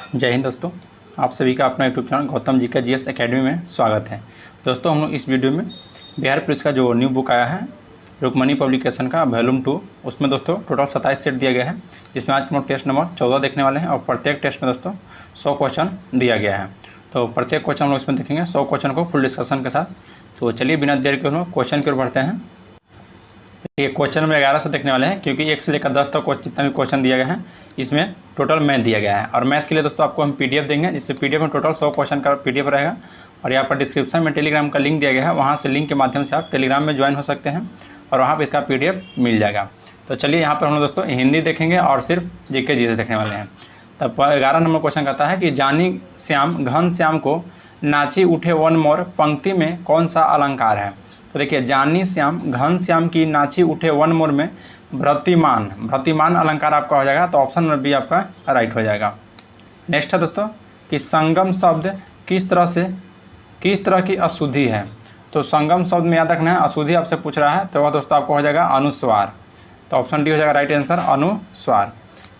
जय हिंद दोस्तों, आप सभी का अपना यूट्यूब चैनल गौतम जी का जीएस एकेडमी में स्वागत है। दोस्तों, हम लोग इस वीडियो में बिहार पुलिस का जो न्यू बुक आया है रुक्मणी पब्लिकेशन का वॉल्यूम 2, उसमें दोस्तों टोटल 27 सेट दिया गया है, जिसमें आज हम लोग टेस्ट नंबर 14 देखने वाले हैं और प्रत्येक टेस्ट में दोस्तों 100 क्वेश्चन दिया गया है। तो प्रत्येक क्वेश्चन हम लोग इसमें देखेंगे 100 क्वेश्चन को फुल डिस्कशन के साथ। तो चलिए बिना देर के हम लोग क्वेश्चन की ओर बढ़ते हैं। ये क्वेश्चन में 11 से देखने वाले हैं, क्योंकि 1 से लेकर 10 तक जितना भी क्वेश्चन दिया गया है इसमें टोटल मैथ दिया गया है। और मैथ के लिए दोस्तों आपको हम पीडीएफ देंगे, जिससे पीडीएफ में टोटल 100 क्वेश्चन का पीडीएफ रहेगा। और यहाँ पर डिस्क्रिप्शन में टेलीग्राम का लिंक दिया गया है, वहाँ से लिंक के माध्यम से आप टेलीग्राम में ज्वाइन हो सकते हैं और वहाँ पर इसका पीडीएफ मिल जाएगा। तो चलिए यहाँ पर हम लोग दोस्तों हिंदी देखेंगे और सिर्फ जीके जी से देखने वाले हैं। तब 11 नंबर क्वेश्चन कहता है कि जानी श्याम घन श्याम को नाची उठे वन मोर पंक्ति में कौन सा अलंकार है। तो देखिए, जानी श्याम घन श्याम की नाची उठे वन मोर में भ्रतिमान अलंकार आपका हो जाएगा। तो ऑप्शन नंबर बी आपका राइट हो जाएगा। नेक्स्ट है दोस्तों कि संगम शब्द किस तरह की अशुद्धि है। तो संगम शब्द में याद रखना है, अशुद्धि आपसे पूछ रहा है तो वह दोस्तों आपको हो जाएगा अनुस्वार। तो ऑप्शन डी हो जाएगा राइट आंसर, अनुस्वार।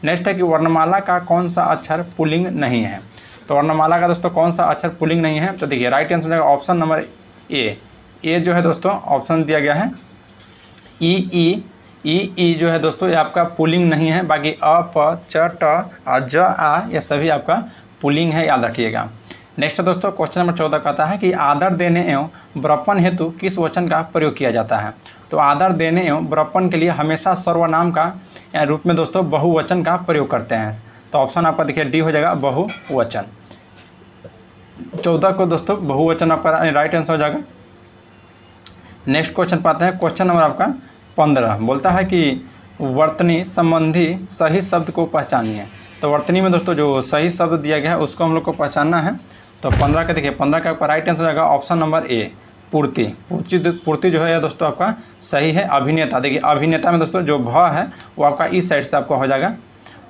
नेक्स्ट है कि वर्णमाला का कौन सा अक्षर पुल्लिंग नहीं है। तो वर्णमाला का दोस्तों कौन सा अक्षर पुल्लिंग नहीं है। तो देखिए राइट आंसर हो जाएगा ऑप्शन नंबर ए जो है दोस्तों ऑप्शन दिया गया है ई जो है दोस्तों ये आपका पुल्लिंग नहीं है। बाकी अ प च ट और ज आ ये सभी आपका पुल्लिंग है, याद रखिएगा। नेक्स्ट दोस्तों क्वेश्चन नंबर 14 कहता है कि आदर देने एवं व्रपन हेतु किस वचन का प्रयोग किया जाता है। तो आदर देने एवं व्रपन के लिए हमेशा सर्वनाम का रूप में दोस्तों बहुवचन का प्रयोग करते हैं। तो ऑप्शन आपका देखिए डी हो जाएगा बहुवचन। 14 को दोस्तों बहुवचन आपका राइट आंसर हो जाएगा। नेक्स्ट क्वेश्चन पाते हैं, क्वेश्चन नंबर आपका 15 बोलता है कि वर्तनी संबंधी सही शब्द को पहचानिए। तो वर्तनी में दोस्तों जो सही शब्द दिया गया है उसको हम लोग को पहचानना है। तो 15 का देखिए 15 का आपका राइट आंसर हो जाएगा ऑप्शन नंबर ए पूर्ति जो है दोस्तों आपका सही है। अभिनेता, देखिए अभिनेता में दोस्तों जो भ है वो आपका इस साइड से आपका हो जाएगा।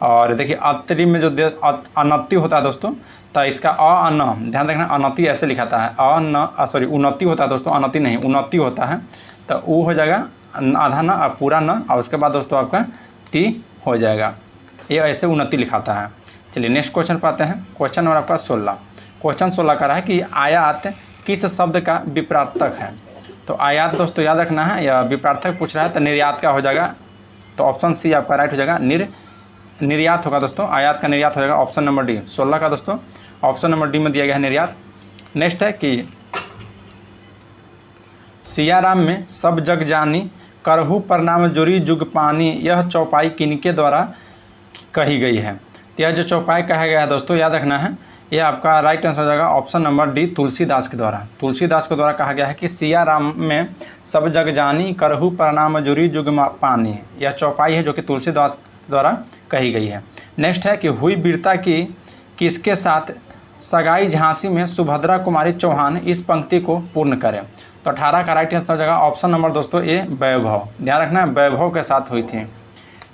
और देखिए अत्रि में जो अनति होता है दोस्तों, तो इसका अन ध्यान रखना, अनति ऐसे लिखाता है उन्नति होता है दोस्तों, अनति नहीं उन्नति होता है। तो ऊ हो जाएगा आधा न और पूरा न, और उसके बाद दोस्तों आपका ती हो जाएगा, ये ऐसे उन्नति लिखाता है। चलिए नेक्स्ट क्वेश्चन पाते हैं, क्वेश्चन नंबर आपका 16। क्वेश्चन 16 का रहा है कि आयात किस शब्द का विपरार्थक है। तो आयात दोस्तों याद रखना है, या विपरार्थक पूछ रहा है तो निर्यात का हो जाएगा। तो ऑप्शन सी आपका राइट हो जाएगा, निर्यात होगा दोस्तों, आयात का निर्यात हो जाएगा ऑप्शन नंबर डी। 16 का दोस्तों ऑप्शन नंबर डी में दिया गया है निर्यात। नेक्स्ट है कि सियाराम में सब जग जानी करहु प्रणाम जुरी जुग पानी, यह चौपाई किनके द्वारा कही गई है। तो यह जो चौपाई कहा गया है दोस्तों याद रखना है, यह आपका राइट आंसर हो जाएगा ऑप्शन नंबर डी, तुलसीदास के द्वारा। तुलसीदास के द्वारा कहा गया है कि सियाराम में सब जग जानी करहु प्रणाम जुरी जुग पानी, यह चौपाई है जो कि तुलसीदास द्वारा कही गई है। नेक्स्ट है कि हुई वीरता की किसके साथ सगाई झांसी में सुभद्रा कुमारी चौहान, इस पंक्ति को पूर्ण करें। तो 18 का राइट आंसर हो जाएगा ऑप्शन नंबर दोस्तों ए वैभव, ध्यान रखना है वैभव के साथ हुई थी।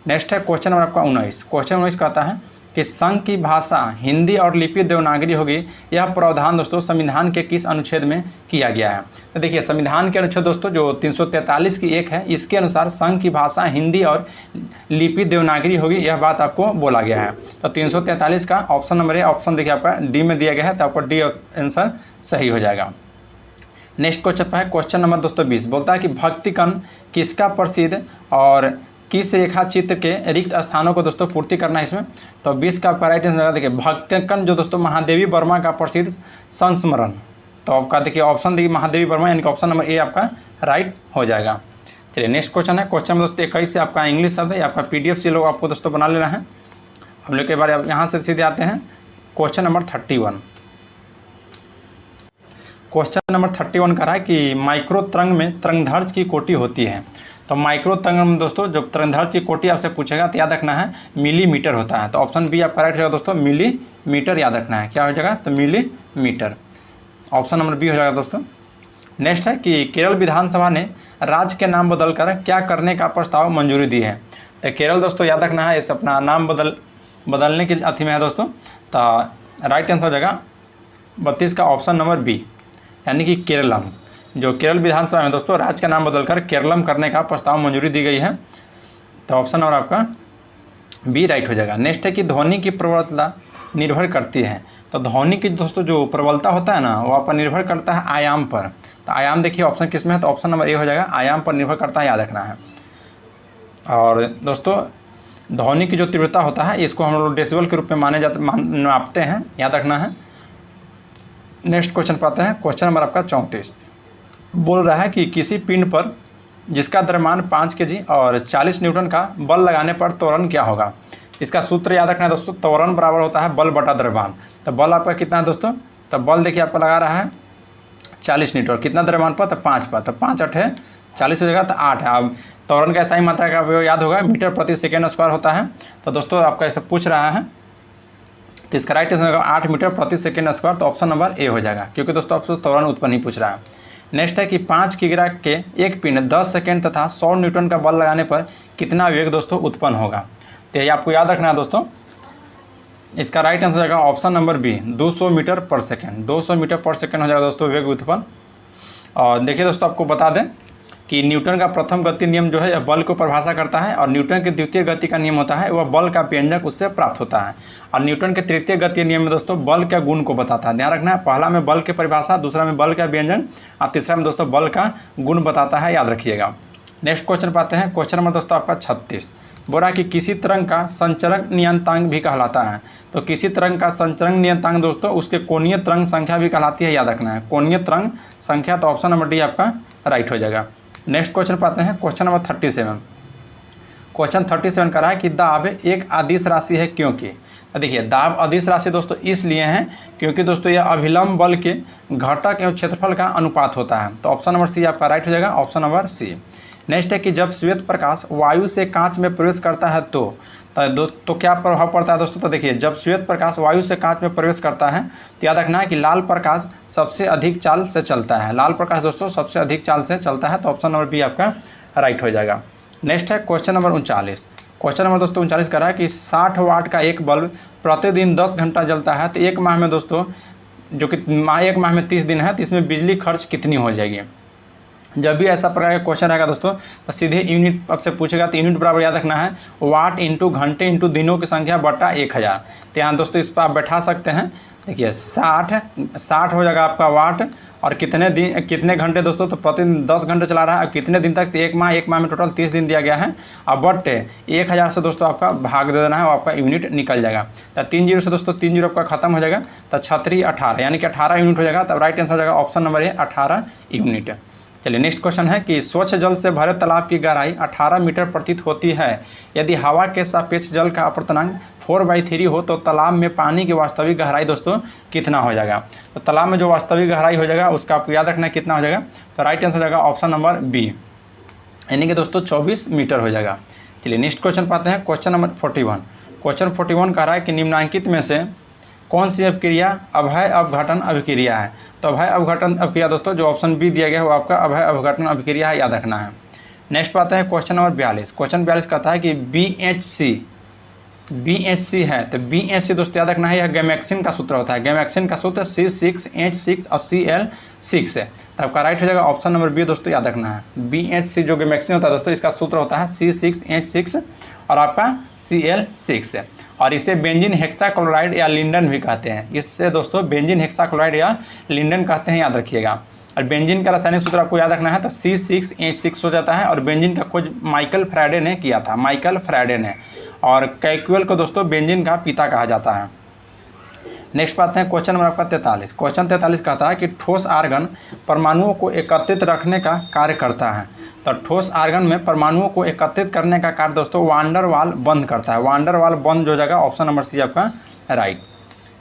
नेक्स्ट है क्वेश्चन नंबर आपका 19। क्वेश्चन 19 कहता है कि संघ की भाषा हिंदी और लिपि देवनागरी होगी, यह प्रावधान दोस्तों संविधान के किस अनुच्छेद में किया गया है। तो देखिए संविधान के अनुच्छेद दोस्तों जो 343 की 1 है, इसके अनुसार संघ की भाषा हिंदी और लिपि देवनागरी होगी, यह बात आपको बोला गया है। तो 343 का ऑप्शन नंबर ए, ऑप्शन देखिए आपका डी में दिया गया है, तो आपका डी आंसर सही हो जाएगा। नेक्स्ट क्वेश्चन पर है क्वेश्चन नंबर दोस्तों 20, बोलता है कि भक्तिकन किसका प्रसिद्ध और किस रेखा चित्र के रिक्त स्थानों को दोस्तों पूर्ति करना है इसमें। तो 20 का आपका राइट आंसर देखिए भक्तिकन जो दोस्तों महादेवी वर्मा का प्रसिद्ध संस्मरण। तो आपका देखिए ऑप्शन देखिए महादेवी वर्मा, यानी कि ऑप्शन नंबर ए आपका राइट हो जाएगा। चलिए नेक्स्ट क्वेश्चन है, क्वेश्चन नंबर दोस्तों 21 से आपका इंग्लिश शब्द है, आपका पीडीएफ से लोग आपको दोस्तों बना लेना है। हम लोग के बारे अब यहाँ से सीधे आते हैं क्वेश्चन नंबर 31। क्वेश्चन नंबर 31 का रहा है कि माइक्रो तरंग में तरंगधर्ष की कोटि होती है। तो माइक्रो तरंग में दोस्तों जब तरंगधर्ष की कोटि आपसे पूछेगा तो याद रखना है मिलीमीटर होता है। तो ऑप्शन बी आपका राइट हो जाएगा दोस्तों, मिलीमीटर याद रखना है, क्या हो जाएगा तो मिलीमीटर, ऑप्शन नंबर बी हो जाएगा दोस्तों। नेक्स्ट है कि केरल विधानसभा ने राज्य के नाम बदलकर क्या करने का प्रस्ताव मंजूरी दी है। तो केरल दोस्तों याद रखना है इस अपना नाम बदलने की अथी में है दोस्तों। तो राइट आंसर हो जाएगा 32 का ऑप्शन नंबर बी, यानी कि केरलम। जो केरल विधानसभा में दोस्तों राज्य का नाम बदलकर केरलम करने का प्रस्ताव मंजूरी दी गई है। तो ऑप्शन नंबर आपका बी राइट हो जाएगा। नेक्स्ट है कि ध्वनि की प्रवणता निर्भर करती है। तो ध्वनि की दोस्तों जो प्रबलता होता है ना, वो आपका निर्भर करता है आयाम पर। तो आयाम देखिए ऑप्शन किस में है, तो ऑप्शन नंबर ए हो जाएगा, आयाम पर निर्भर करता है, याद रखना है। और दोस्तों ध्वनि की जो तीव्रता होता है इसको हम लोग डेसिबल के रूप में नापते हैं, याद रखना है। नेक्स्ट क्वेश्चन पाते हैं, क्वेश्चन नंबर आपका 34 बोल रहा है कि किसी पिंड पर जिसका द्रव्यमान 5 kg और 40 न्यूटन का बल लगाने पर त्वरण क्या होगा। इसका सूत्र याद रखना है दोस्तों, त्वरण बराबर होता है बल बटा द्रव्यमान। तो बल आपका कितना है दोस्तों, तो बल देखिए आपका लगा रहा है 40 न्यूटन, कितना द्रव्यमान पर, तो 5 पर, तो 5 8 है 40 हो जाएगा, तो 8 है। अब त्वरण का ऐसा ही मात्रा का आपको याद होगा, मीटर प्रति सेकेंड स्क्वायर होता है। तो दोस्तों आपका ऐसा पूछ रहा है, तो इसका राइट आंसर होगा 8 मीटर प्रति सेकेंड स्क्वायर, तो ऑप्शन नंबर ए हो जाएगा, क्योंकि दोस्तों आपसे त्वरण उत्पन्न ही पूछ रहा है। नेक्स्ट है कि 5 किग्रा के एक पिंड 10 सेकेंड तथा 100 न्यूटन का बल लगाने पर कितना वेग दोस्तों उत्पन्न होगा। तो ये आपको याद रखना है दोस्तों। इसका राइट आंसर हो जाएगा ऑप्शन नंबर बी, 200 मीटर पर सेकेंड। 200 मीटर पर सेकेंड हो जाएगा दोस्तों वेग उत्पन्न। और देखिए दोस्तों आपको बता दें कि न्यूटन का प्रथम गति नियम जो है यह बल को परिभाषा करता है, और न्यूटन के द्वितीय गति का नियम होता है वह बल का व्यंजक उससे प्राप्त होता है। और न्यूटन के तृतीय गति नियम में दोस्तों बल के गुण को बताता है, ध्यान रखना है। पहला में बल की परिभाषा, दूसरा में बल का व्यंजक, और तीसरा में दोस्तों बल का गुण बताता है, याद रखिएगा। नेक्स्ट क्वेश्चन पाते हैं, क्वेश्चन नंबर दोस्तों आपका 36 बोल रहा है कि किसी तरंग का संचरण नियतांक भी कहलाता है। तो किसी तरंग का संचरण नियतांक दोस्तों उसके कोणीय तरंग संख्या भी कहलाती है, याद रखना है, कोणीय तरंग संख्या। तो ऑप्शन नंबर डी आपका राइट हो जाएगा। नेक्स्ट क्वेश्चन पाते हैं, क्वेश्चन नंबर 37। क्वेश्चन 37 कह रहा है कि दाब एक अदिश राशि है क्योंकि। तो देखिए दाब अदिश राशि दोस्तों इसलिए है क्योंकि दोस्तों यह अभिलंब बल के घटक एवं क्षेत्रफल का अनुपात होता है। तो ऑप्शन नंबर सी आपका राइट हो जाएगा, ऑप्शन नंबर सी। नेक्स्ट है कि जब श्वेत प्रकाश वायु से कांच में प्रवेश करता है तो क्या प्रभाव पड़ता है दोस्तों। तो देखिए जब श्वेत प्रकाश वायु से कांच में प्रवेश करता है तो याद रखना है कि लाल प्रकाश सबसे अधिक चाल से चलता है। लाल प्रकाश दोस्तों सबसे अधिक चाल से चलता है, तो ऑप्शन नंबर बी आपका राइट हो जाएगा। नेक्स्ट है क्वेश्चन नंबर 39। क्वेश्चन नंबर दोस्तों 39 कह रहा है कि 60 वाट का एक बल्ब प्रतिदिन 10 घंटा जलता है, तो एक माह में दोस्तों जो कि एक माह में 30 दिन है, तो इसमें बिजली खर्च कितनी हो जाएगी। जब भी ऐसा प्रकार का क्वेश्चन रहेगा दोस्तों तो सीधे यूनिट आपसे पूछेगा, तो यूनिट बराबर याद रखना है वाट इंटू घंटे इंटू दिनों की संख्या बटा 1000। तो यहाँ दोस्तों इस पर आप बैठा सकते हैं। देखिए 60 हो जाएगा आपका वाट, और कितने घंटे दोस्तों, तो प्रतिदिन 10 घंटे चला रहा है, कितने दिन तक, तो एक माह में टोटल 30 दिन दिया गया है। अब बटे 1000 से दोस्तों आपका भाग दे देना है, वो आपका यूनिट निकल जाएगा। तो 3 जीरो से दोस्तों 3 जीरो आपका खत्म हो जाएगा, तो 36 18 यानी कि 18 यूनिट हो जाएगा। तब राइट आंसर हो जाएगा ऑप्शन नंबर ए 18 यूनिट। चलिए नेक्स्ट क्वेश्चन है कि स्वच्छ जल से भरे तालाब की गहराई 18 मीटर प्रतीत होती है। यदि हवा के सापेक्ष जल का अपवर्तनांक 4/3 हो तो तालाब में पानी की वास्तविक गहराई दोस्तों कितना हो जाएगा। तो तालाब में जो वास्तविक गहराई हो जाएगा उसका आपको याद रखना है कितना हो जाएगा। तो राइट आंसर हो जाएगा ऑप्शन नंबर बी, यानी कि दोस्तों 24 मीटर हो जाएगा। चलिए नेक्स्ट क्वेश्चन पाते हैं, क्वेश्चन नंबर 41। क्वेश्चन 41 कह रहा है कि निम्नलिखित में से कौन सी अभिक्रिया अभय अपघटन अभिक्रिया है। तो अभय अपघटन अभिक्रिया दोस्तों जो ऑप्शन बी दिया गया है वो आपका अभय अपघटन अभिक्रिया है, याद रखना है। नेक्स्ट पाते हैं क्वेश्चन नंबर 42। क्वेश्चन 42 कहता है कि BHC है, तो BHC दोस्तों याद रखना है यह गैमेक्सिन का सूत्र होता है। गैमेक्सिन का सूत्र C6H6 और Cl6 है, तो आपका राइट हो जाएगा ऑप्शन नंबर बी दोस्तों, याद रखना है। BHC जो गैमेक्सिन होता है दोस्तों इसका सूत्र होता है C6H6 और आपका Cl6 है, और इसे बेंजीन हेक्साक्लोराइड या लिंडन भी कहते हैं। इससे दोस्तों बेंजीन हेक्साक्लोराइड या लिंडन कहते हैं, याद रखिएगा। और बेंजीन का रासायनिक सूत्र आपको याद रखना है, तो C6H6 हो जाता है, और बेंजीन का खोज माइकल फ्राइडे ने किया था, माइकल फ्राइडे ने। और कैक्यूएल को दोस्तों बेंजीन का पिता कहा जाता है। नेक्स्ट पाते हैं क्वेश्चन नंबर आपका 43। क्वेश्चन 43 कहता है कि ठोस आर्गन परमाणुओं को एकत्रित रखने का कार्य करता है। तो ठोस आर्गन में परमाणुओं को एकत्रित करने का कार्य दोस्तों वांडर वाल बंद करता है। वांडर वाल बंद जो जगह ऑप्शन नंबर सी आपका राइट।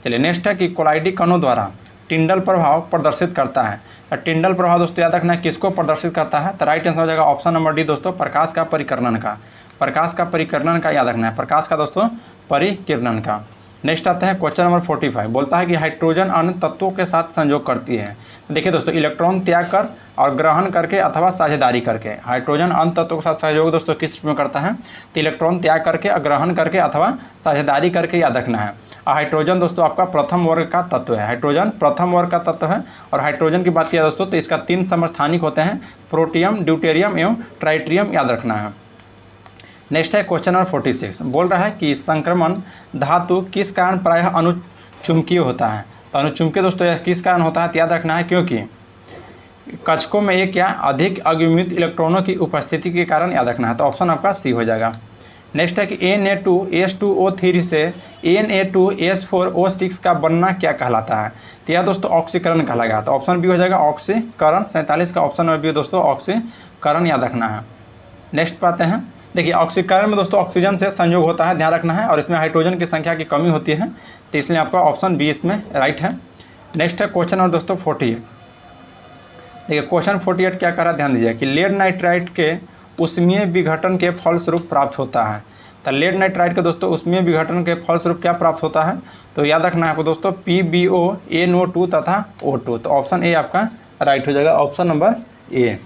चलिए नेक्स्ट है कि कोलाइडी कणों द्वारा टिंडल प्रभाव प्रदर्शित करता है। तो टिंडल प्रभाव दोस्तों याद रखना है किसको प्रदर्शित करता है। तो राइट आंसर हो जाएगा ऑप्शन नंबर डी दोस्तों, प्रकाश का परिकर्णन का। प्रकाश का परिकर्णन का याद रखना है, प्रकाश का दोस्तों परिकिरणन का। नेक्स्ट आता है क्वेश्चन नंबर 45। बोलता है कि हाइड्रोजन अन्य तत्वों के साथ संयोग करती है। तो देखिए दोस्तों इलेक्ट्रॉन त्याग कर और ग्रहण करके अथवा साझेदारी करके। हाइड्रोजन अन्य तत्वों के साथ सहयोग दोस्तों किस रूप में करता है, तो इलेक्ट्रॉन त्याग करके और ग्रहण करके अथवा साझेदारी करके, याद रखना है। और हाइड्रोजन दोस्तों आपका प्रथम वर्ग का तत्व है। हाइड्रोजन प्रथम वर्ग का तत्व है। और हाइड्रोजन की बात किया दोस्तों तो इसका 3 समस्थानिक होते हैं, प्रोटियम, ड्यूटेरियम एवं ट्राइट्रियम, याद रखना है। नेक्स्ट है क्वेश्चन नंबर 46, बोल रहा है कि संक्रमण धातु किस कारण प्रायः अनुचुंबकीय होता है। तो अनुचुंबकीय दोस्तों यह किस कारण होता है, तो याद रखना है क्योंकि कक्षकों में एक या अधिक अग्युमित इलेक्ट्रॉनों की उपस्थिति के कारण, याद रखना है। तो ऑप्शन आपका सी हो जाएगा। नेक्स्ट है कि Na2H2O3 से Na2S4O6 का बनना क्या कहलाता है। तो यह दोस्तों ऑक्सीकरण कहलाएगा। तो ऑप्शन बी हो जाएगा ऑक्सीकरण। 47 का ऑप्शन नंबर बी दोस्तों ऑक्सीकरण, याद रखना है। नेक्स्ट पाते हैं, देखिए ऑक्सीकरण में दोस्तों ऑक्सीजन से संयोग होता है, ध्यान रखना है, और इसमें हाइड्रोजन की संख्या की कमी होती है, तो इसलिए आपका ऑप्शन बी इसमें राइट है। नेक्स्ट है क्वेश्चन नंबर दोस्तों 48। देखिए क्वेश्चन 48 क्या कर रहा है, ध्यान दीजिए कि लेड नाइट्राइट के उष्मीय विघटन के फलस्वरूप प्राप्त होता है। तो लेड नाइट्राइट के दोस्तों उष्मीय विघटन के फलस्वरूप क्या प्राप्त होता है, तो याद रखना है आपको दोस्तों PbO, NO2 तथा O2। तो ऑप्शन ए आपका राइट हो जाएगा, option number A.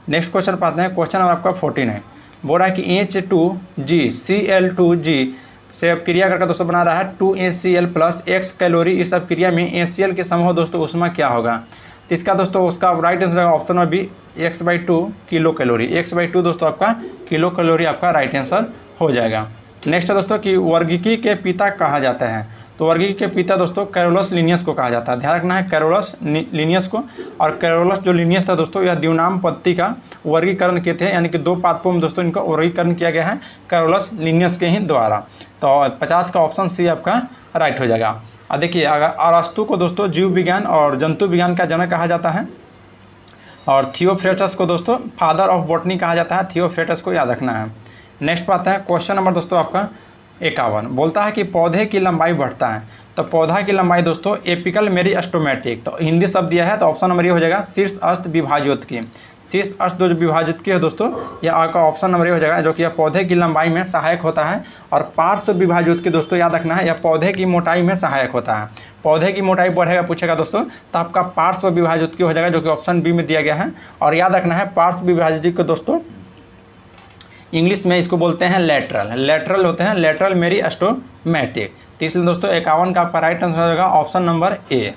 Next question पाते हैं, क्वेश्चन नंबर आपका 49 बोल रहा है कि H2GCl2G से अब क्रिया करके दोस्तों बना रहा है 2ACl प्लस x कैलोरी। इस अब क्रिया में ACl के समूह दोस्तों उष्मा क्या होगा। तो इसका दोस्तों उसका राइट आंसर ऑप्शन में भी x/2 किलो कैलोरी। x/2 दोस्तों आपका किलो कैलोरी आपका राइट आंसर हो जाएगा। नेक्स्ट है दोस्तों कि वर्गीकी के पिता कहा जाता है। तो वर्गीकी के पिता दोस्तों कैरोलस लिनियस को कहा जाता है, ध्यान रखना है कैरोलस लिनियस को। और कैरोलस जो लिनियस था दोस्तों यह द्विनाम पत्ती का वर्गीकरण किए थे, यानी कि 2 पादपों में दोस्तों इनका वर्गीकरण किया गया है कैरोलस लिनियस के ही द्वारा। तो 50 का ऑप्शन सी आपका राइट हो जाएगा। और देखिए अगर अरस्तु को दोस्तों जीव विज्ञान और जंतु विज्ञान का जनक कहा जाता है, और थियोफ्रेटस को दोस्तों फादर ऑफ बॉटनी कहा जाता है, थियोफ्रेटस को याद रखना है। नेक्स्ट पाते हैं क्वेश्चन नंबर दोस्तों आपका 51, बोलता है कि पौधे की लंबाई बढ़ता है। तो पौधा की लंबाई दोस्तों एपिकल मेरिस्टेमेटिक, तो हिंदी शब्द दिया है, तो ऑप्शन नंबर ये हो जाएगा शीर्ष अस्त विभाज्योतकी। शीर्ष अस्त जो विभाज्योतकी है दोस्तों यह आपका ऑप्शन नंबर ये हो जाएगा, जो कि यह पौधे की लंबाई में सहायक होता है। और पार्श्व विभाज्योतकी दोस्तों याद रखना है, यह पौधे की मोटाई में सहायक होता है। पौधे की मोटाई बढ़ेगा पूछेगा दोस्तों, तो आपका पार्श्व विभाज्योतकी हो जाएगा, जो कि ऑप्शन बी में दिया गया है। और याद रखना है पार्श्व विभाज्योतकी को दोस्तों इंग्लिश में इसको बोलते हैं लेटरल होते हैं, लेटरल मेरिस्टेमेटिक। तो इसलिए दोस्तों 51 का आपका राइट आंसर हो जाएगा option number A.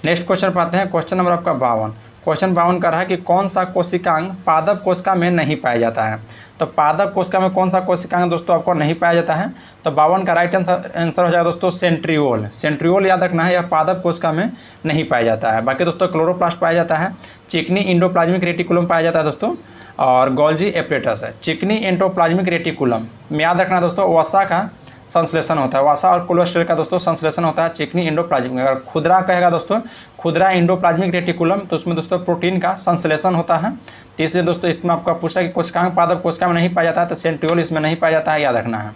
Next question पाते हैं, क्वेश्चन नंबर आपका 52। क्वेश्चन 52 कर रहा है कि कौन सा कोशिकांग पादप कोशिका में नहीं पाया जाता है। तो पादप कोशिका में कौन सा कोशिकांग दोस्तों आपको नहीं पाया जाता है, तो 52 का राइट आंसर हो जाएगा दोस्तों सेंट्रियोल। सेंट्रियोल याद रखना है, यह पादप कोशिका में नहीं पाया जाता है। बाकी दोस्तों क्लोरोप्लास्ट पाया जाता है, चिकनी इंडोप्लाज्मिक रेटिकुलम पाया जाता है दोस्तों, और गोल्जी एपरेटस है। चिकनी एंडोप्लाज्मिक रेटिकुलम में याद रखना दोस्तों वसा का संश्लेषण होता है, वसा और कोलेस्ट्रॉल का दोस्तों संश्लेषण होता है चिकनी इंडोप्लाज्मिक। अगर खुदरा कहेगा दोस्तों खुदरा इंडोप्लाज्मिक रेटिकुलम, तो उसमें दोस्तों प्रोटीन का संश्लेषण होता है। तो इसलिए दोस्तों इसमें आपका पूछा कि कोशिकांग पादप कोशिका में नहीं पाया जाता है, तो सेंट्रियोल इसमें नहीं पाया जाता है, याद रखना है।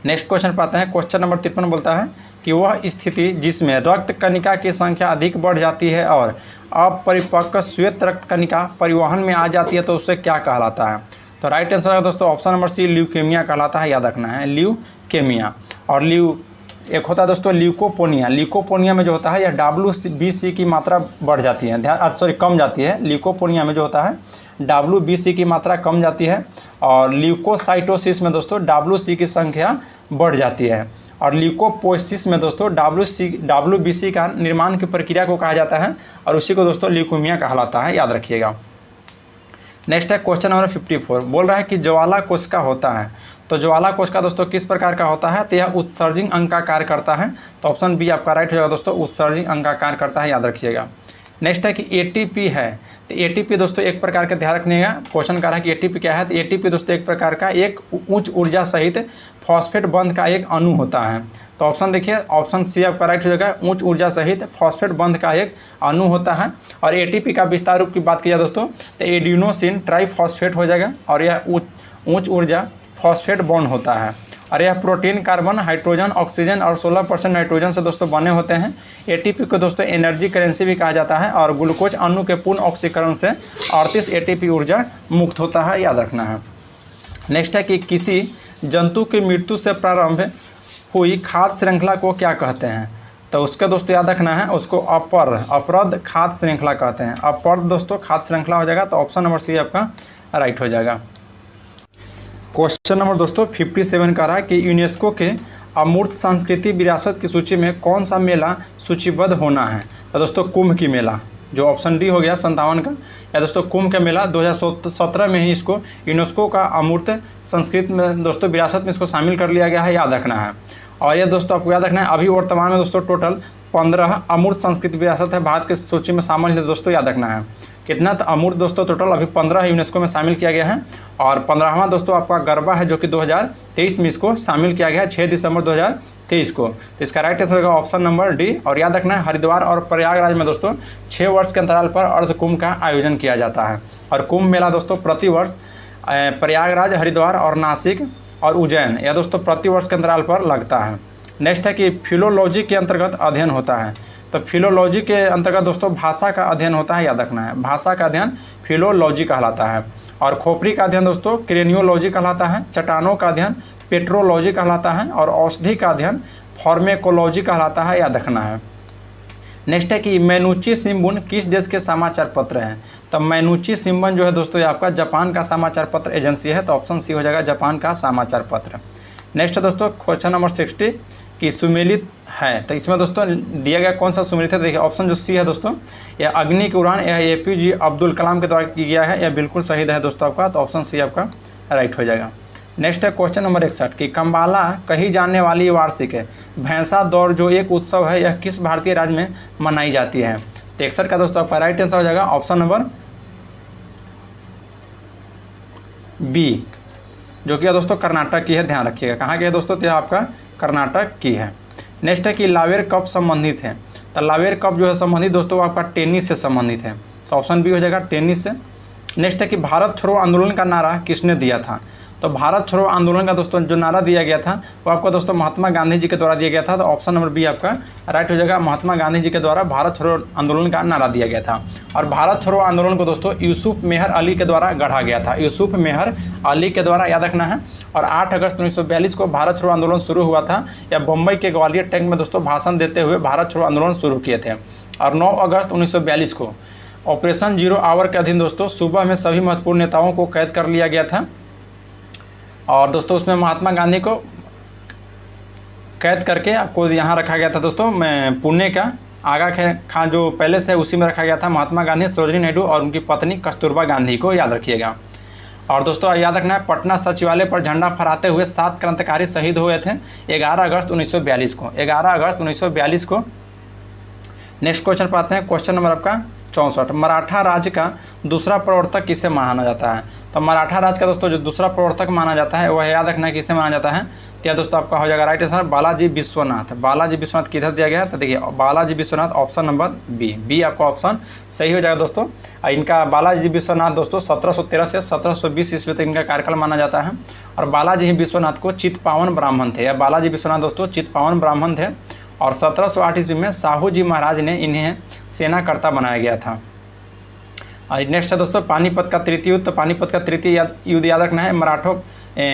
नेक्स्ट क्वेश्चन पाते हैं, क्वेश्चन नंबर 53 बोलता है कि वह स्थिति जिसमें रक्त कणिका की संख्या अधिक बढ़ जाती है और अपरिपक्व श्वेत रक्त कणिका परिवहन में आ जाती है, तो उसे क्या कहलाता है। तो राइट आंसर है दोस्तों ऑप्शन नंबर सी ल्यूकेमिया कहलाता है, याद रखना है ल्यूकेमिया। और एक होता है दोस्तों ल्यूकोपोनिया। ल्यूकोपोनिया में जो होता है यह WBC की मात्रा बढ़ जाती है, कम जाती है। ल्यूकोपोनिया में जो होता है WBC की मात्रा कम जाती है, और ल्यूकोसाइटोसिस में दोस्तों WC की संख्या बढ़ जाती है। और ल्यूकोपोसिस में दोस्तों WBC का निर्माण की प्रक्रिया को कहा जाता है, और उसी को दोस्तों ल्यूकेमिया कहलाता है, याद रखिएगा। नेक्स्ट है क्वेश्चन नंबर 54, बोल रहा है कि ज्वाला कोशिका होता है। तो ज्वाला कोशिका दोस्तों किस प्रकार का होता है, तो यह उत्सर्जित अंग का कार्य करता है। तो ऑप्शन बी आपका राइट हो जाएगा दोस्तों, उत्सर्जित अंग का कार्य करता है, याद रखिएगा। नेक्स्ट है कि ATP है। तो ATP दोस्तों एक प्रकार का ध्यान रखिएगा, क्वेश्चन कर रहा है कि ATP क्या है। तो ATP दोस्तों एक प्रकार का एक उच्च ऊर्जा सहित फॉस्फेट बंध का एक अणु होता है। तो ऑप्शन देखिए ऑप्शन सी आपका राइट हो जाएगा, उच्च ऊर्जा सहित फॉस्फेट बंध का एक अणु होता है। और ATP का विस्तार रूप की बात की जाए दोस्तों, तो एडिनोसिन ट्राइफॉस्फेट हो जाएगा, और यह उच्च ऊर्जा फॉस्फेट बॉन्ड होता है। और यह प्रोटीन, कार्बन, हाइड्रोजन, ऑक्सीजन और 16% नाइट्रोजन से दोस्तों बने होते हैं। ATP को दोस्तों एनर्जी करेंसी भी कहा जाता है, और ग्लूकोज अणु के पूर्ण ऑक्सीकरण से 38 ATP ऊर्जा मुक्त होता है, याद रखना है। नेक्स्ट है कि किसी जंतु की मृत्यु से प्रारंभ हुई खाद्य श्रृंखला को क्या कहते हैं। तो उसका दोस्तों याद रखना है, उसको अपरद खाद्य श्रृंखला कहते हैं। अपरद दोस्तों खाद्य श्रृंखला हो जाएगा, तो ऑप्शन नंबर सी आपका राइट हो जाएगा। क्वेश्चन नंबर दोस्तों 57 का रहा है कि यूनेस्को के अमूर्त संस्कृति विरासत की सूची में कौन सा मेला सूचीबद्ध होना है। तो दोस्तों कुंभ की मेला, जो ऑप्शन डी हो गया 57 का। या दोस्तों कुंभ का मेला 2017 में ही इसको यूनेस्को का अमूर्त संस्कृत में दोस्तों विरासत में इसको शामिल कर लिया गया है, याद रखना है। और ये दोस्तों आपको याद रखना है, अभी वर्तमान में दोस्तों टोटल 15 अमूर्त संस्कृत विरासत है भारत की सूची में शामिल है दोस्तों, याद रखना है। कितना अमूर्त दोस्तों टोटल अभी 15 यूनेस्को में शामिल किया गया है। और 15वां दोस्तों आपका गरबा है जो कि 2023 में इसको शामिल किया गया है 6 दिसंबर 2023 को। तो इसका राइट आंसर होगा ऑप्शन नंबर डी। और याद रखना है हरिद्वार और प्रयागराज में दोस्तों 6 वर्ष के अंतराल पर अर्ध कुंभ का आयोजन किया जाता है। और कुंभ मेला दोस्तों प्रतिवर्ष प्रयागराज, हरिद्वार और नासिक और उज्जैन यह दोस्तों प्रतिवर्ष के अंतराल पर लगता है। नेक्स्ट है कि फिलोलॉजी के अंतर्गत अध्ययन होता है। तो फिलोलॉजी के अंतर्गत दोस्तों भाषा का अध्ययन होता है, याद रखना है। भाषा का अध्ययन फिलोलॉजी कहलाता है। और खोपड़ी का अध्ययन दोस्तों क्रेनियोलॉजी कहलाता है। चट्टानों का अध्ययन पेट्रोलॉजी कहलाता है। और औषधि का अध्ययन फार्मेकोलॉजी कहलाता है, याद रखना है। नेक्स्ट है कि मैनुची शिंबुन किस देश के समाचार पत्र हैं। तो मैनुची शिंबन जो है दोस्तों ये आपका जापान का समाचार पत्र एजेंसी है। तो ऑप्शन सी हो जाएगा जापान का समाचार पत्र। नेक्स्ट है दोस्तों क्वेश्चन नंबर 60 कि सुमेलित है। तो इसमें दोस्तों दिया गया कौन सा सुमेलित है, देखिए ऑप्शन जो सी है दोस्तों यह अग्नि की उड़ान यह APJ अब्दुल कलाम के द्वारा की गया है, यह बिल्कुल सही है दोस्तों आपका। तो ऑप्शन सी आपका राइट हो जाएगा। नेक्स्ट है क्वेश्चन नंबर 61 कि कम्बाला कही जाने वाली वार्षिक भैंसा दौड़ जो एक उत्सव है यह किस भारतीय राज्य में मनाई जाती है। तो 61 का दोस्तों आपका राइट आंसर हो जाएगा ऑप्शन नंबर बी, जो कि दोस्तों कर्नाटक की है, ध्यान रखिएगा। कहाँ की है दोस्तों, तो आपका कर्नाटक की है। नेक्स्ट है कि लावेर कब संबंधित है। तो लावेर कब जो है संबंधित दोस्तों आपका टेनिस से संबंधित है। तो ऑप्शन बी हो जाएगा टेनिस से। नेक्स्ट है कि भारत छोड़ो आंदोलन का नारा किसने दिया था। तो भारत छोड़ो आंदोलन का दोस्तों जो नारा दिया गया था वो आपका दोस्तों महात्मा गांधी जी के द्वारा दिया गया था। तो ऑप्शन नंबर बी आपका राइट हो जाएगा। महात्मा गांधी जी के द्वारा भारत छोड़ो आंदोलन का नारा दिया गया था। और भारत छोड़ो आंदोलन को दोस्तों यूसुफ मेहर अली के द्वारा गढ़ा गया था, यूसुफ मेहर अली के द्वारा, याद रखना है। और 8 अगस्त 1942 को भारत छोड़ो आंदोलन शुरू हुआ था। या बम्बई के ग्वालियर टैंक में दोस्तों भाषण देते हुए भारत छोड़ो आंदोलन शुरू किए थे। और 9 अगस्त 1942 को ऑपरेशन 0 आवर के अधीन दोस्तों सुबह में सभी महत्वपूर्ण नेताओं को कैद कर लिया गया था। और दोस्तों उसमें महात्मा गांधी को कैद करके आपको यहाँ रखा गया था दोस्तों, मैं पुणे का आगा खां जो पैलेस है उसी में रखा गया था। महात्मा गांधी, सरोजिनी नायडू और उनकी पत्नी कस्तूरबा गांधी को, याद रखिएगा। और दोस्तों याद रखना है पटना सचिवालय पर झंडा फहराते हुए 7 क्रांतिकारी शहीद हुए थे 11 अगस्त 1942 को, 11 अगस्त 1942 को। नेक्स्ट क्वेश्चन पाते हैं, क्वेश्चन नंबर आपका 64। मराठा राज्य का दूसरा प्रवर्तक किसे माना जाता है। तो मराठा राज्य का दोस्तों जो दूसरा प्रवर्तक माना जाता है वह याद रखना है किसे माना जाता है। तो दोस्तों आपका हो जाएगा राइट आंसर बालाजी विश्वनाथ। बालाजी विश्वनाथ किधर दिया गया है, तो देखिए Balaji Vishwanath option number B आपका ऑप्शन सही हो जाएगा दोस्तों। इनका बालाजी विश्वनाथ दोस्तों 1713 से 1720 ईस्वी तक इनका कार्यकाल माना जाता है। और बालाजी विश्वनाथ को चित्पावन ब्राह्मण थे, या बालाजी विश्वनाथ दोस्तों चित्पावन ब्राह्मण थे। और 1708 ईस्वी में साहू जी महाराज ने इन्हें सेनाकर्ता बनाया गया था। और नेक्स्ट है दोस्तों पानीपत का तृतीय युद्ध। तो पानीपत का तृतीय युद्ध याद रखना है मराठों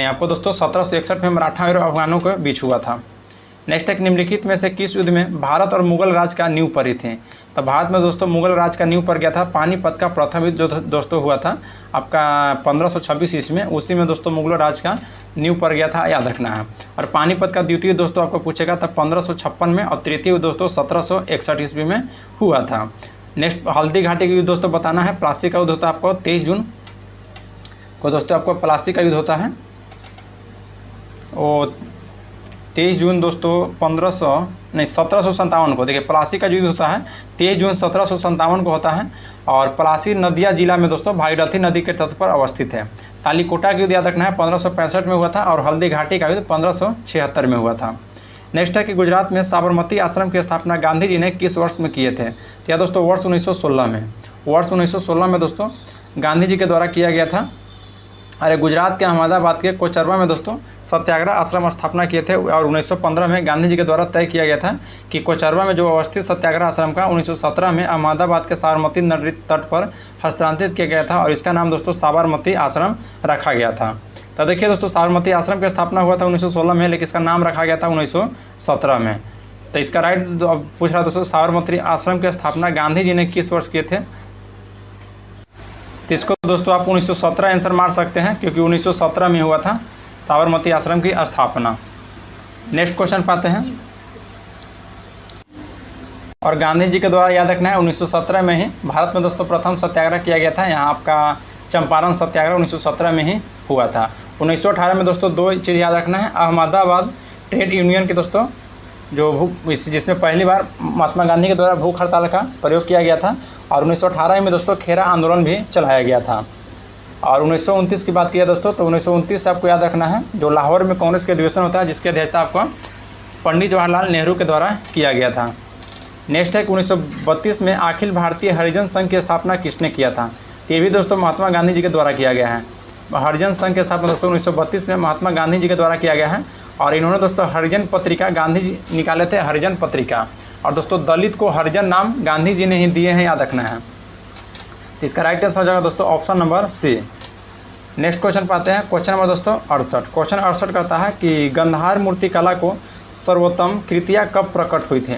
आपको दोस्तों 1761 में मराठा और अफगानों के बीच हुआ था। नेक्स्ट है निम्नलिखित में से किस युद्ध में भारत और मुगल राज का नींव पड़ी थी। तो भारत में दोस्तों मुगल राज का नींव पड़ गया था पानीपत का प्रथम युद्ध जो दोस्तों हुआ था आपका 1526 ईस्वी में, उसी में दोस्तों मुगल राज का नींव पड़ गया था, याद रखना है। और पानीपत का द्वितीय दोस्तों आपको पूछेगा तब 1556 में, और तृतीय दोस्तों 1761 ईस्वी में हुआ था। नेक्स्ट हल्दी घाटी का युद्ध दोस्तों बताना है। प्लासी का युद्ध होता है आपको 23 जून को दोस्तों आपको प्लासी का युद्ध होता है। और 23 जून दोस्तों 1757 को, देखिए प्लासी का युद्ध होता है 23 जून 1757 को होता है। और प्लासी नदिया जिला में दोस्तों भागीरथी नदी के तट पर अवस्थित है। तालीकोटा का युद्ध याद रखना है 1565 में हुआ था। और हल्दी घाटी का युद्ध 1576 में हुआ था। नेक्स्ट है कि गुजरात में साबरमती आश्रम की स्थापना गांधी जी ने किस वर्ष में किए थे। तो यह दोस्तों वर्ष 1916 में, वर्ष 1916 में दोस्तों गांधी जी के द्वारा किया गया था। अरे गुजरात के अहमदाबाद के कोचरबा में दोस्तों सत्याग्रह आश्रम स्थापना किए थे। और 1915 में गांधी जी के द्वारा तय किया गया था कि कोचरबा में जो अवस्थित सत्याग्रह आश्रम का 1917 में अहमदाबाद के साबरमती नदी तट पर हस्तांतरित किया गया था। और इसका नाम दोस्तों साबरमती आश्रम रखा गया था। तो देखिए दोस्तों साबरमती आश्रम की स्थापना हुआ था 1916 में, लेकिन इसका नाम रखा गया था 1917 में। तो इसका राइट पूछ रहा दोस्तों साबरमती आश्रम की स्थापना गांधी जी ने किस वर्ष किए थे। तो इसको दोस्तों आप 1917 आंसर मार सकते हैं, क्योंकि 1917 में हुआ था साबरमती आश्रम की स्थापना। नेक्स्ट क्वेश्चन पाते हैं। और गांधी जी के द्वारा याद रखना है 1917 में ही भारत में दोस्तों प्रथम सत्याग्रह किया गया था। यहाँ आपका चंपारण सत्याग्रह 1917 में ही हुआ था। 1918 में दोस्तों दो चीज़ याद रखना है, अहमदाबाद ट्रेड यूनियन के दोस्तों जो जिसमें पहली बार महात्मा गांधी के द्वारा भूख हड़ताल का प्रयोग किया गया था। और 1918 में दोस्तों खेरा आंदोलन भी चलाया गया था। और 1929 की बात किया दोस्तों तो 1929 आपको याद रखना है जो लाहौर में कांग्रेस के अधिवेशन होता है जिसकी अध्यक्षता आपको पंडित जवाहरलाल नेहरू के द्वारा किया गया था। नेक्स्ट है कि 1932 में अखिल भारतीय हरिजन संघ की स्थापना किसने किया था? तो ये भी दोस्तों महात्मा गांधी जी के द्वारा किया गया है। हरिजन संघ की स्थापना दोस्तों 1932 में महात्मा गांधी जी के द्वारा किया गया है। और इन्होंने दोस्तों हरिजन पत्रिका गांधी जी निकाले थे, हरिजन पत्रिका। और दोस्तों दलित को हरिजन नाम गांधी जी ने ही दिए हैं, याद रखना है। तो इसका राइट आंसर हो जाएगा दोस्तों option number C. Next question पाते हैं, क्वेश्चन नंबर दोस्तों 68। क्वेश्चन 68 कहता है कि गंधार मूर्ति कला को सर्वोत्तम कृतियाँ कब प्रकट हुई थी?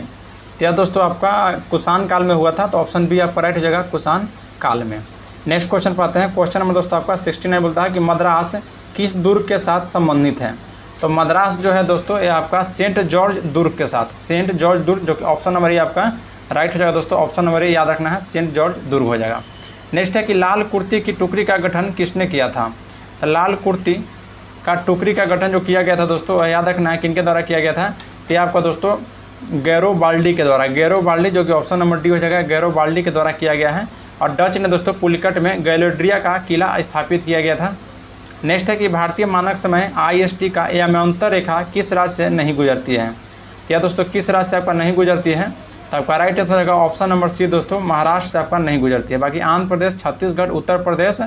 तो यह दोस्तों आपका कुषाण काल में हुआ था, तो ऑप्शन बी आपका राइट हो जाएगा कुषाण काल में। नेक्स्ट क्वेश्चन पाते हैं, क्वेश्चन नंबर दोस्तों आपका 69 बोलता है कि मद्रास किस दुर्ग के साथ संबंधित है? तो मद्रास जो है दोस्तों ये आपका सेंट जॉर्ज दुर्ग के साथ, सेंट जॉर्ज दुर्ग, जो कि ऑप्शन नंबर ये आपका राइट हो जाएगा दोस्तों। ऑप्शन नंबर ये याद रखना है, सेंट जॉर्ज दुर्ग हो जाएगा। नेक्स्ट है कि लाल कुर्ती की टुकड़ी का गठन किसने किया था? तो लाल कुर्ती का टुकड़ी का गठन जो किया गया था दोस्तों याद रखना है किनके द्वारा किया गया था? तो ये आपका दोस्तों गैरोबाल्डी के द्वारा, गैरोबाल्डी जो कि ऑप्शन नंबर डी हो जाएगा, गैरोबाल्डी के द्वारा किया गया है। और डच ने दोस्तों पुलिकट में गैलोड्रिया का किला स्थापित किया गया था। नेक्स्ट है कि भारतीय मानक समय IST का यामांतर रेखा किस राज्य से नहीं गुजरती है? या दोस्तों किस राज्य से आपका नहीं गुजरती है? तो आपका राइट आंसर रहेगा ऑप्शन नंबर सी दोस्तों, महाराष्ट्र से आपका नहीं गुजरती है। बाकी आंध्र प्रदेश, छत्तीसगढ़, उत्तर प्रदेश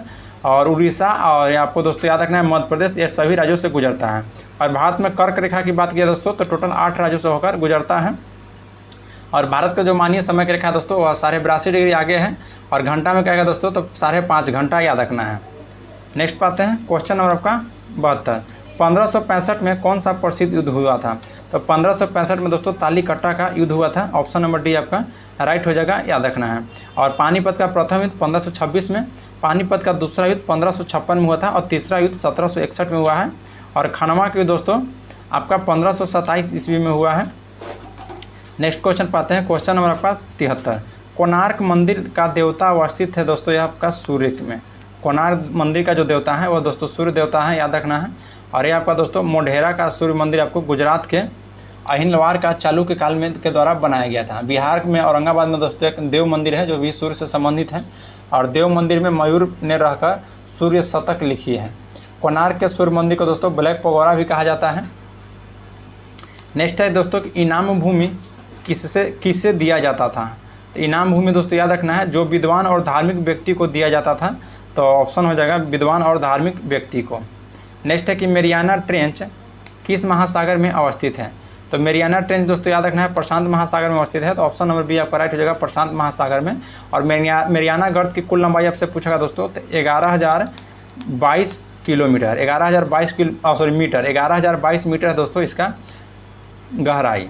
और उड़ीसा और आपको दोस्तों याद रखना है मध्य प्रदेश, ये सभी राज्यों से गुजरता है। और भारत में कर्क रेखा की बात किया दोस्तों तो टोटल 8 राज्यों से होकर गुजरता है। और भारत का जो मानवीय समय की रेखा है दोस्तों वह 82.5 डिग्री आगे है। और घंटा में क्या है दोस्तों तो 5.5 घंटा याद रखना है। नेक्स्ट पाते हैं, क्वेश्चन नंबर आपका 72। 1565 में कौन सा प्रसिद्ध युद्ध हुआ था? तो 1565 में दोस्तों तालीकट्टा का युद्ध हुआ था। ऑप्शन नंबर डी आपका राइट हो जाएगा, याद रखना है। और पानीपत का प्रथम युद्ध 1526 में, पानीपत का दूसरा युद्ध 1556 में हुआ था और तीसरा युद्ध 1761 में हुआ है। और खनवा का युद्ध दोस्तों आपका 1527 ईस्वी में हुआ है। नेक्स्ट क्वेश्चन पाते हैं, क्वेश्चन नंबर आपका 73। कोणार्क मंदिर का देवता अवस्थित है दोस्तों यह आपका सूर्य में। कोणार्क मंदिर का जो देवता है वह दोस्तों सूर्य देवता है, याद रखना है। और ये आपका दोस्तों मोढेरा का सूर्य मंदिर आपको गुजरात के अहिलवाड़ का चालुक्य काल में के द्वारा बनाया गया था। बिहार में औरंगाबाद में दोस्तों एक देव मंदिर है जो भी सूर्य से संबंधित है। और देव मंदिर में मयूर ने रहकर सूर्य शतक लिखी है। कोणार्क के सूर्य मंदिर को दोस्तों ब्लैक पगोड़ा भी कहा जाता है। नेक्स्ट है दोस्तों इनाम भूमि किससे दिया जाता था? तो इनाम भूमि दोस्तों याद रखना है जो विद्वान और धार्मिक व्यक्ति को दिया जाता था, तो ऑप्शन हो जाएगा विद्वान और धार्मिक व्यक्ति को। नेक्स्ट है कि मेरियाना ट्रेंच किस महासागर में अवस्थित है? तो मेरियाना ट्रेंच दोस्तों याद रखना है प्रशांत महासागर में अवस्थित है, तो ऑप्शन नंबर बी आपका राइट हो जाएगा, प्रशांत महासागर में। और मेरियाना गर्त की कुल लंबाई आपसे पूछेगा दोस्तों तो 11,022 किलोमीटर, 11,022 मीटर, 11,022 मीटर है दोस्तों इसका गहराई।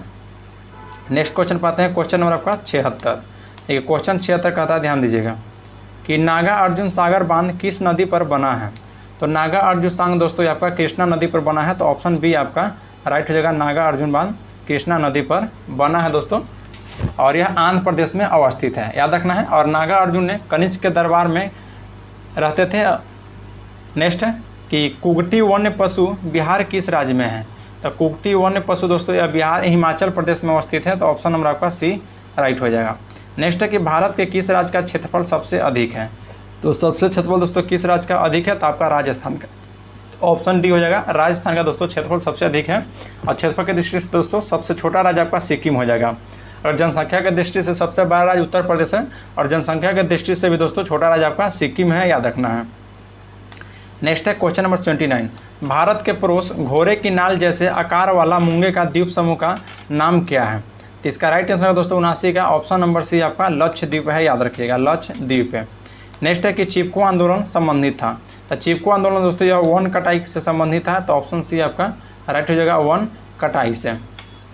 नेक्स्ट क्वेश्चन पाते हैं, क्वेश्चन नंबर आपका 76। देखिए क्वेश्चन 76 कहता है, ध्यान दीजिएगा कि नागा अर्जुन सागर बांध किस नदी पर बना है? तो नागा अर्जुन सागर दोस्तों आपका कृष्णा नदी पर बना है, तो ऑप्शन बी आपका राइट हो जाएगा, नागा अर्जुन बांध कृष्णा नदी पर बना है दोस्तों। और यह आंध्र प्रदेश में अवस्थित है, याद रखना है। और नागा अर्जुन ने कनिष्क के दरबार में रहते थे। नेक्स्ट है कि कुगटी वन्य पशु बिहार किस राज्य में है? तो कुगटी वन्य पशु दोस्तों यह बिहार हिमाचल प्रदेश में अवस्थित है, तो ऑप्शन नंबर आपका सी राइट हो जाएगा। नेक्स्ट है कि भारत के किस राज्य का क्षेत्रफल सबसे अधिक है? तो सबसे क्षेत्रफल दोस्तों किस राज्य का अधिक है? तो आपका राजस्थान का, ऑप्शन डी हो जाएगा, राजस्थान का दोस्तों क्षेत्रफल सबसे अधिक है। और क्षेत्रफल की दृष्टि से दोस्तों सबसे छोटा राज्य आपका सिक्किम हो जाएगा। और जनसंख्या की दृष्टि से सबसे बड़ा राज्य उत्तर प्रदेश है। और जनसंख्या की दृष्टि से भी दोस्तों छोटा राज्य आपका सिक्किम है, याद रखना है। नेक्स्ट है क्वेश्चन नंबर 79। भारत के पड़ोस घोड़े की नाल जैसे आकार वाला मूंगे का द्वीप समूह का नाम क्या है? तो इसका राइट आंसर है दोस्तों 79 का, ऑप्शन नंबर सी आपका लक्षद्वीप है, याद रखिएगा, लक्षद्वीप है। नेक्स्ट है कि चिपको आंदोलन संबंधित था। तो चिपको आंदोलन दोस्तों यह वन कटाई से संबंधित है, तो ऑप्शन सी आपका राइट हो जाएगा, वन कटाई से।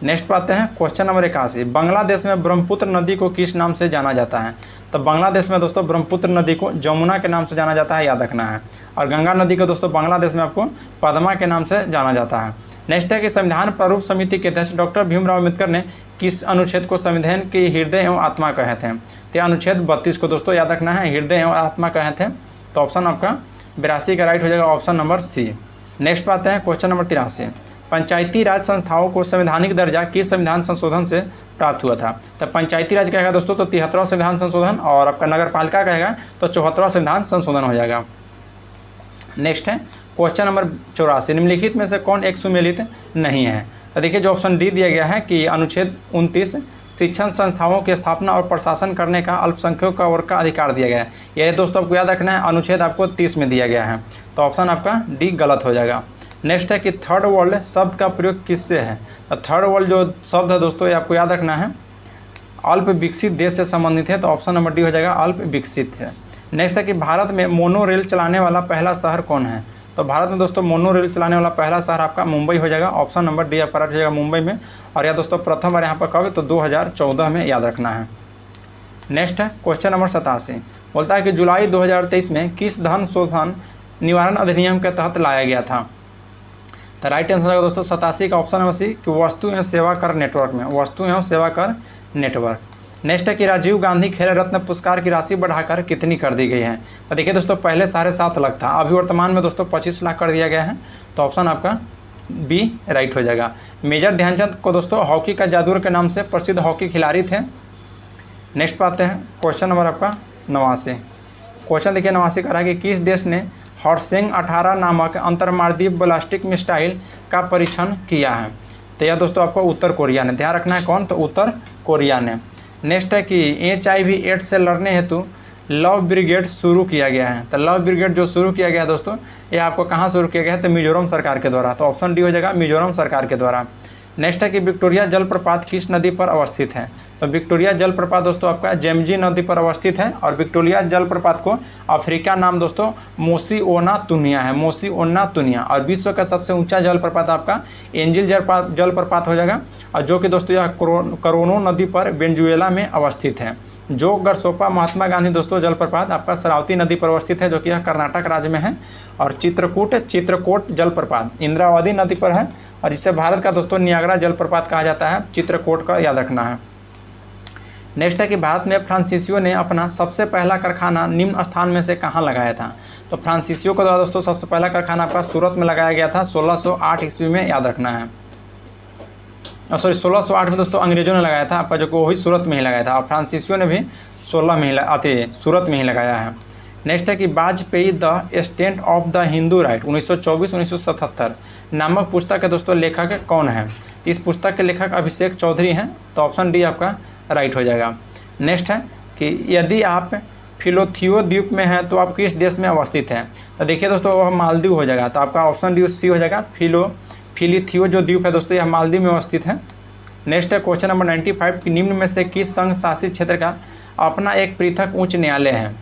नेक्स्ट पाते हैं क्वेश्चन नंबर 81। बांग्लादेश में ब्रह्मपुत्र नदी को किस नाम से जाना जाता है? तो बांग्लादेश में दोस्तों ब्रह्मपुत्र नदी को जमुना के नाम से जाना जाता है, याद रखना है। और गंगा नदी को दोस्तों बांग्लादेश में आपको पद्मा के नाम से जाना जाता है। नेक्स्ट है कि संविधान प्रारूप समिति के अध्यक्ष डॉक्टर भीमराव अम्बेडकर ने किस अनुच्छेद को संविधान की हृदय एवं आत्मा कहे थे? तो अनुच्छेद 32 को दोस्तों याद रखना है, हृदय एवं आत्मा कहे थे। तो ऑप्शन आपका 82 का राइट हो जाएगा, ऑप्शन नंबर सी। नेक्स्ट बात है क्वेश्चन नंबर 83, पंचायती राज संस्थाओं को संवैधानिक दर्जा किस संविधान संशोधन से प्राप्त हुआ था? तो पंचायती राज कहेगा दोस्तों तो 73वां संविधान संशोधन, और आपका नगर पालिका कहेगा तो 74वां संविधान संशोधन हो जाएगा। नेक्स्ट है क्वेश्चन नंबर 84, निम्नलिखित में से कौन एक सुमेलित नहीं है? तो देखिए जो ऑप्शन डी दिया गया है कि अनुच्छेद 29 शिक्षण संस्थाओं की स्थापना और प्रशासन करने का अल्पसंख्यकों वर्ग का अधिकार दिया गया है। यह दोस्तों आपको याद रखना है, अनुच्छेद आपको 30 में दिया गया है। तो ऑप्शन आपका डी गलत हो जाएगा। नेक्स्ट है कि थर्ड वर्ल्ड शब्द का प्रयोग किससे है? तो थर्ड वर्ल्ड जो शब्द है दोस्तों ये आपको याद रखना है, अल्प विकसित देश से संबंधित है। तो ऑप्शन नंबर डी हो जाएगा, अल्प विकसित है। नेक्स्ट है कि भारत में मोनो रेल चलाने वाला पहला शहर कौन है? तो भारत में दोस्तों मोनो रेल चलाने वाला पहला शहर आपका मुंबई हो जाएगा, ऑप्शन नंबर डी आपका राइट हो जाएगा, मुंबई में। और यह दोस्तों प्रथम बार यहाँ पर कब? तो 2014 में, याद रखना है। नेक्स्ट है क्वेश्चन नंबर 87, बोलता है कि जुलाई 2023 में किस धन शोधन निवारण अधिनियम के तहत लाया गया था? तो राइट आंसर होगा दोस्तों 87 का ऑप्शन नंबर सी कि वस्तु एवं सेवा कर नेटवर्क में, वस्तु एवं सेवा कर नेटवर्क। नेक्स्ट है कि राजीव गांधी खेल रत्न पुरस्कार की राशि बढ़ाकर कितनी कर दी गई है? तो देखिए दोस्तों पहले 7.5 लाख था, अभी वर्तमान में दोस्तों 25 लाख कर दिया गया है। तो ऑप्शन आपका बी राइट हो जाएगा। मेजर ध्यानचंद को दोस्तों हॉकी का जादूगर के नाम से प्रसिद्ध हॉकी खिलाड़ी थे। नेक्स्ट पाते हैं क्वेश्चन नंबर आपका 89। क्वेश्चन देखिए 89 कह रहा है कि किस देश ने हॉटसेंग 18 नामक अंतर्मार्दीय बैलिस्टिक मिसाइल का परीक्षण किया है? तो यह दोस्तों आपको उत्तर कोरिया ने, ध्यान रखना है कौन? तो उत्तर कोरिया ने। नेक्स्ट है कि HIV एड्स से लड़ने हेतु लव ब्रिगेड शुरू किया गया है। तो लव ब्रिगेड जो शुरू किया गया है दोस्तों ये आपको कहाँ शुरू किया गया है? तो मिजोरम सरकार के द्वारा। तो ऑप्शन डी हो जाएगा, मिजोरम सरकार के द्वारा। नेक्स्ट है कि विक्टोरिया जलप्रपात किस नदी पर अवस्थित है? तो विक्टोरिया जलप्रपात दोस्तों आपका जेमजी नदी पर अवस्थित है, और विक्टोरिया जलप्रपात को अफ्रीका नाम दोस्तों मोसीओना तुनिया है, मोसीओना तुनिया। और विश्व का सबसे ऊंचा जलप्रपात आपका एंजिल जलप्रपात हो जाएगा, और जो कि दोस्तों यह करोनो नदी पर वेनेजुएला में अवस्थित है। जो गरसोपा महात्मा गांधी दोस्तों जलप्रपात आपका शरावती नदी पर अवस्थित है, जो कि यह कर्नाटक राज्य में है। और चित्रकूट जलप्रपात इंद्रावती नदी पर है, और इससे भारत का दोस्तों नियाग्रा जलप्रपात कहा जाता है, चित्रकूट का याद रखना है। नेक्स्ट है कि भारत में फ्रांसीसियों ने अपना सबसे पहला कारखाना निम्न स्थान में से कहाँ लगाया था? तो फ्रांसीसियों के द्वारा दोस्तों सबसे पहला कारखाना आपका सूरत में लगाया गया था 1608 ईस्वी में, याद रखना है। 1608 में दोस्तों अंग्रेजों ने लगाया था आपका, जो कि वही सूरत में ही लगाया था, और फ्रांसीसियों ने भी 16 में ही सूरत में ही लगाया है। नेक्स्ट है कि Vajpayee the stand of the Hindu right 1924-1977 नामक पुस्तक के दोस्तों लेखक कौन है? इस पुस्तक के लेखक अभिषेक चौधरी हैं। तो ऑप्शन डी आपका राइट हो जाएगा। नेक्स्ट है कि यदि आप फिलोथियो द्वीप में हैं तो आप किस देश में अवस्थित हैं? तो देखिए दोस्तों वह मालदीव हो जाएगा। तो आपका ऑप्शन डी सी हो जाएगा, फिलिथियो जो द्वीप है दोस्तों यह मालदीव में अवस्थित है। नेक्स्ट है क्वेश्चन नंबर 95 कि निम्न में से किस संघ शासित क्षेत्र का अपना एक पृथक उच्च न्यायालय है?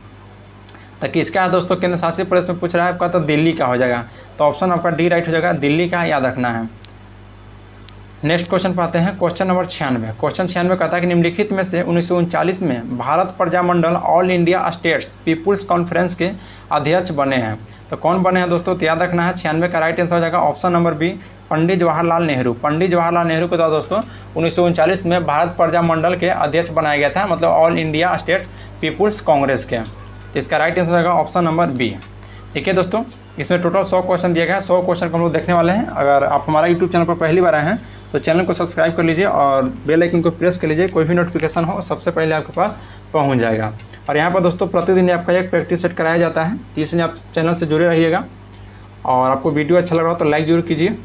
तो किसका है दोस्तों? केंद्र शासित प्रदेश में पूछ रहा है आपका, तो दिल्ली का हो जाएगा। तो ऑप्शन आपका डी राइट हो जाएगा, दिल्ली का याद रखना है। नेक्स्ट क्वेश्चन पाते हैं क्वेश्चन नंबर 96। क्वेश्चन 96 कहता है कि निम्नलिखित में से 1939 में Bharat Prajamandal all India states people's conference के अध्यक्ष बने हैं। तो कौन बने हैं दोस्तों? तो याद रखना है 96 का राइट आंसर हो जाएगा option number B, Pandit Jawaharlal Nehru. Pandit Jawaharlal Nehru के द्वारा दोस्तों 1939 में भारत प्रजामंडल के अध्यक्ष बनाया गया था, मतलब all India state people's congress के। तो इसका राइट आंसर होगा ऑप्शन नंबर बी। ठीक है दोस्तों, इसमें टोटल 100 क्वेश्चन दिया गया है। 100 क्वेश्चन को हम लोग देखने वाले हैं। अगर आप हमारा यूट्यूब चैनल पर पहली बार आए हैं तो चैनल को सब्सक्राइब कर लीजिए और बेल आइकन को प्रेस कर लीजिए, कोई भी नोटिफिकेशन हो सबसे पहले आपके पास पहुंच जाएगा। और यहाँ पर दोस्तों प्रतिदिन आपका एक प्रैक्टिस सेट कराया जाता है, इसलिए आप चैनल से जुड़े रहिएगा। और आपको वीडियो अच्छा लग रहा हो तो लाइक जरूर कीजिए।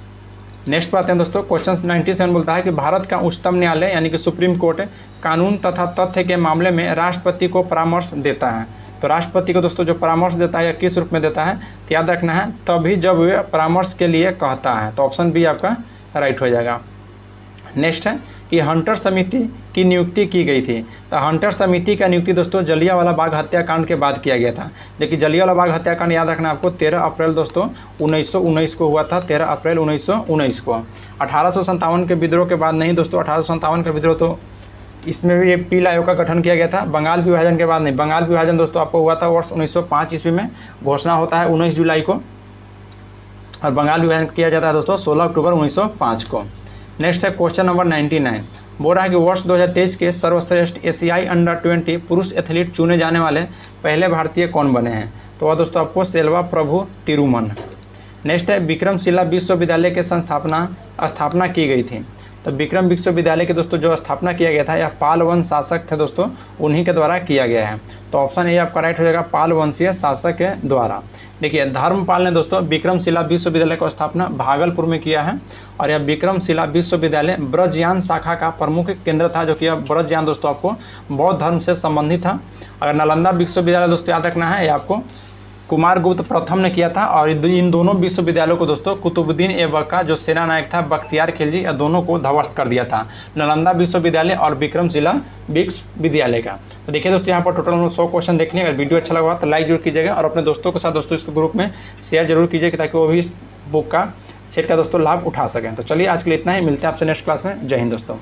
नेक्स्ट बात है दोस्तों क्वेश्चन 97 बोलता है कि भारत का उच्चतम न्यायालय यानी कि सुप्रीम कोर्ट कानून तथा तथ्य के मामले में राष्ट्रपति को परामर्श देता है। तो राष्ट्रपति को दोस्तों जो परामर्श देता है या किस रूप में देता है? तो याद रखना है तभी जब वे परामर्श के लिए कहता है। तो ऑप्शन बी आपका राइट हो जाएगा। नेक्स्ट है कि हंटर समिति की नियुक्ति की गई थी। तो हंटर समिति का नियुक्ति दोस्तों जलियांवाला बाग हत्याकांड के बाद किया गया था। देखिए जलियांवाला बाग हत्याकांड याद रखना आपको 13 अप्रैल दोस्तों 1919 को हुआ था, 13 अप्रैल 1919 को। 1857 के विद्रोह के बाद नहीं दोस्तों, 1857 का विद्रोह तो इसमें भी पील आयोग का गठन किया गया था। बंगाल विभाजन के बाद नहीं, बंगाल विभाजन दोस्तों आपको हुआ था वर्ष 1905 ईस्वी में, घोषणा होता है 19 जुलाई को, और बंगाल विभाजन किया जाता है दोस्तों 16 अक्टूबर 1905 को। नेक्स्ट है क्वेश्चन नंबर 99। बोल रहा है कि वर्ष 2023 के सर्वश्रेष्ठ एशियाई अंडर-20 पुरुष एथलीट चुने जाने वाले पहले भारतीय कौन बने हैं? तो वह दोस्तों आपको सेल्वा प्रभु तिरुमन। नेक्स्ट है विक्रमशिला विश्वविद्यालय के स्थापना की गई थी। तो विक्रम विश्वविद्यालय के दोस्तों जो स्थापना किया गया था, यह पाल वंश शासक थे दोस्तों, उन्हीं के द्वारा किया गया है। तो ऑप्शन ए आपका राइट हो जाएगा, पाल वंशीय शासक के द्वारा। देखिए धर्मपाल ने दोस्तों विक्रमशिला विश्वविद्यालय का स्थापना भागलपुर में किया है और यह विक्रमशिला विश्वविद्यालय ब्रजयान शाखा का प्रमुख केंद्र था, जो कि यह ब्रजयान दोस्तों आपको बौद्ध धर्म से संबंधित था। अगर नालंदा विश्वविद्यालय दोस्तों याद रखना है, ये आपको कुमारगुप्त प्रथम ने किया था और इन दोनों विश्वविद्यालयों को दोस्तों कुतुबुद्दीन ऐबक जो सेना नायक था बख्तियार खिलजी, या दोनों को ध्वस्त कर दिया था, नालंदा विश्वविद्यालय और विक्रमशिला विश्वविद्यालय का। तो देखिए दोस्तों यहाँ पर टोटल हम 100 क्वेश्चन देख लिए। अगर वीडियो अच्छा लगा तो लाइक जरूर कीजिएगा और अपने दोस्तों के साथ दोस्तों इसको ग्रुप में शेयर जरूर कीजिएगा ताकि वो भी इस बुक का सेट का दोस्तों लाभ उठा सकें। तो चलिए आज के लिए इतना ही, मिलते हैं आपसे नेक्स्ट क्लास में। जय हिंद दोस्तों।